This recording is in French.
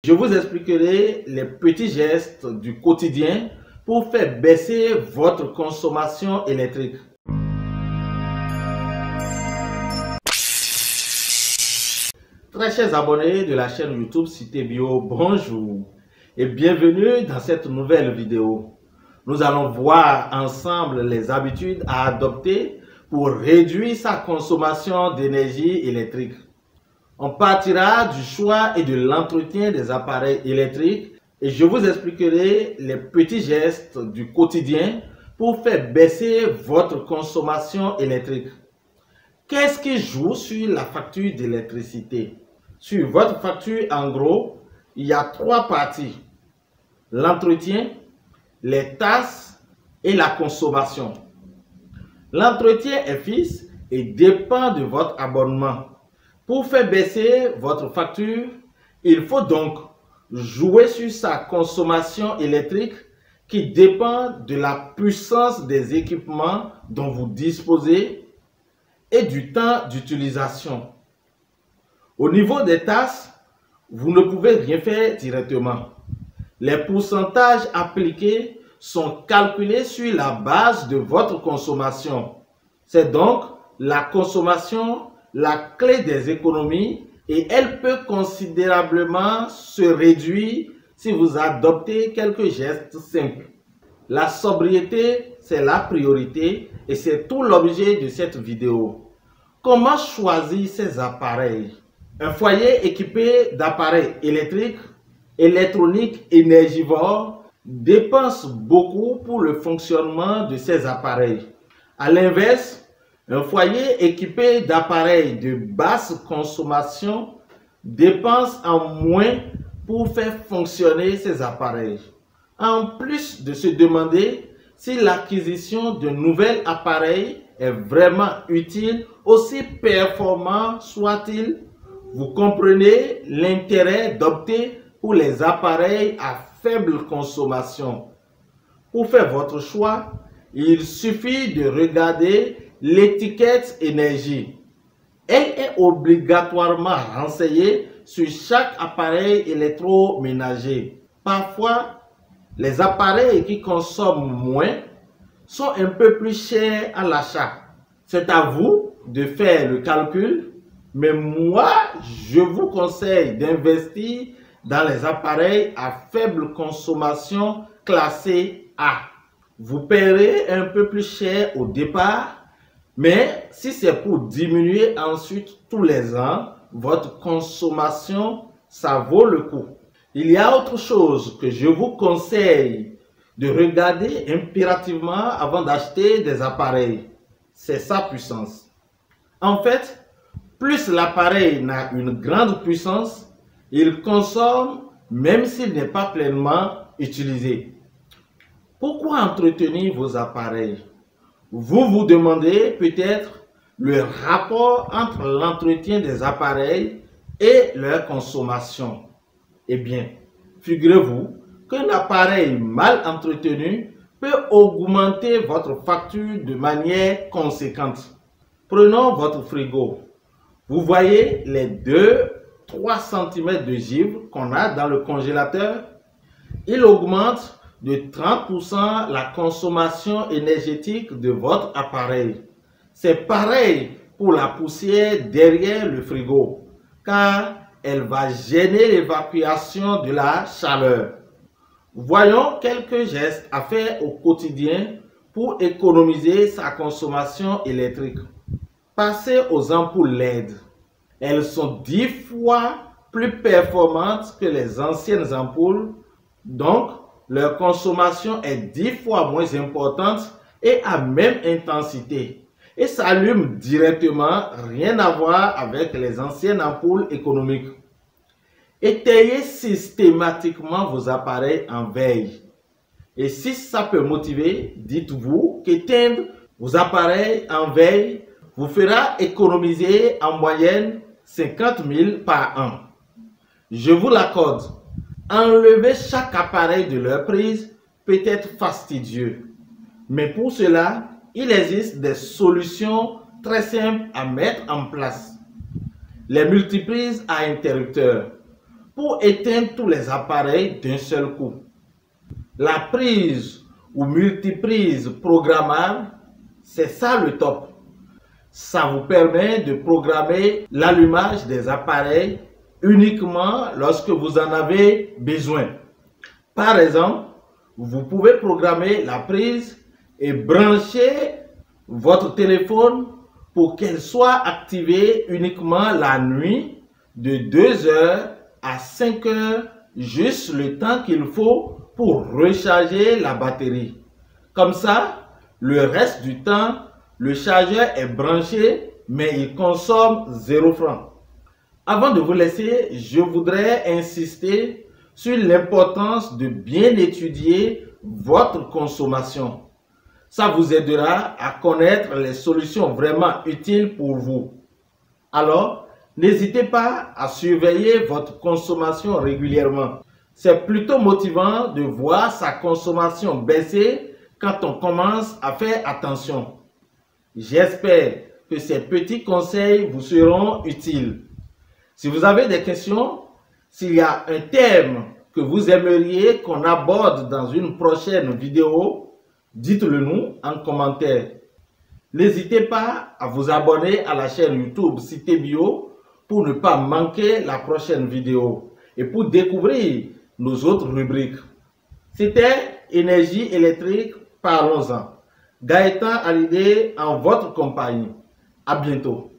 Je vous expliquerai les petits gestes du quotidien pour faire baisser votre consommation électrique. Très chers abonnés de la chaîne YouTube Cité Bio, bonjour et bienvenue dans cette nouvelle vidéo. Nous allons voir ensemble les habitudes à adopter pour réduire sa consommation d'énergie électrique. On partira du choix et de l'entretien des appareils électriques et je vous expliquerai les petits gestes du quotidien pour faire baisser votre consommation électrique. Qu'est-ce qui joue sur la facture d'électricité? Sur votre facture, en gros, il y a trois parties: l'entretien, les tasses et la consommation. L'entretien est fixe et dépend de votre abonnement. Pour faire baisser votre facture, il faut donc jouer sur sa consommation électrique qui dépend de la puissance des équipements dont vous disposez et du temps d'utilisation. Au niveau des tasses, vous ne pouvez rien faire directement. Les pourcentages appliqués sont calculés sur la base de votre consommation. C'est donc la consommation la clé des économies et elle peut considérablement se réduire si vous adoptez quelques gestes simples. La sobriété, c'est la priorité et c'est tout l'objet de cette vidéo. Comment choisir ces appareils? Un foyer équipé d'appareils électriques, électroniques, énergivores dépense beaucoup pour le fonctionnement de ces appareils. À l'inverse, un foyer équipé d'appareils de basse consommation dépense en moins pour faire fonctionner ces appareils. En plus de se demander si l'acquisition de nouvel appareil est vraiment utile, aussi performant soit-il, vous comprenez l'intérêt d'opter pour les appareils à faible consommation. Pour faire votre choix, il suffit de regarder l'étiquette énergie. Elle est obligatoirement renseignée sur chaque appareil électroménager. Parfois, les appareils qui consomment moins sont un peu plus chers à l'achat. C'est à vous de faire le calcul, mais moi, je vous conseille d'investir dans les appareils à faible consommation classés A. Vous paierez un peu plus cher au départ, mais si c'est pour diminuer ensuite tous les ans votre consommation, ça vaut le coup. Il y a autre chose que je vous conseille de regarder impérativement avant d'acheter des appareils. C'est sa puissance. En fait, plus l'appareil n'a une grande puissance, il consomme même s'il n'est pas pleinement utilisé. Pourquoi entretenir vos appareils? Vous vous demandez peut-être le rapport entre l'entretien des appareils et leur consommation. Eh bien, figurez-vous qu'un appareil mal entretenu peut augmenter votre facture de manière conséquente. Prenons votre frigo. Vous voyez les 2-3 cm de givre qu'on a dans le congélateur? Il augmente de 30% la consommation énergétique de votre appareil. C'est pareil pour la poussière derrière le frigo, car elle va gêner l'évacuation de la chaleur. Voyons quelques gestes à faire au quotidien pour économiser sa consommation électrique. Passez aux ampoules LED. Elles sont 10 fois plus performantes que les anciennes ampoules, donc leur consommation est 10 fois moins importante et à même intensité et s'allume directement, rien à voir avec les anciennes ampoules économiques. Éteignez systématiquement vos appareils en veille. Et si ça peut motiver, dites-vous qu'éteindre vos appareils en veille vous fera économiser en moyenne 50 000 par an. Je vous l'accorde. Enlever chaque appareil de leur prise peut être fastidieux. Mais pour cela, il existe des solutions très simples à mettre en place. Les multiprises à interrupteurs. pour éteindre tous les appareils d'un seul coup. La prise ou multiprise programmable, c'est ça le top. Ça vous permet de programmer l'allumage des appareils uniquement lorsque vous en avez besoin. Par exemple, vous pouvez programmer la prise et brancher votre téléphone pour qu'elle soit activée uniquement la nuit de 2h à 5h, juste le temps qu'il faut pour recharger la batterie. Comme ça, le reste du temps, le chargeur est branché, mais il consomme 0 francs. Avant de vous laisser, je voudrais insister sur l'importance de bien étudier votre consommation. Ça vous aidera à connaître les solutions vraiment utiles pour vous. Alors, n'hésitez pas à surveiller votre consommation régulièrement. C'est plutôt motivant de voir sa consommation baisser quand on commence à faire attention. J'espère que ces petits conseils vous seront utiles. Si vous avez des questions, s'il y a un thème que vous aimeriez qu'on aborde dans une prochaine vidéo, dites-le nous en commentaire. N'hésitez pas à vous abonner à la chaîne YouTube Cité Bio pour ne pas manquer la prochaine vidéo et pour découvrir nos autres rubriques. C'était Énergie électrique, parlons-en. Gaëtan Hallyday en votre compagnie. À bientôt.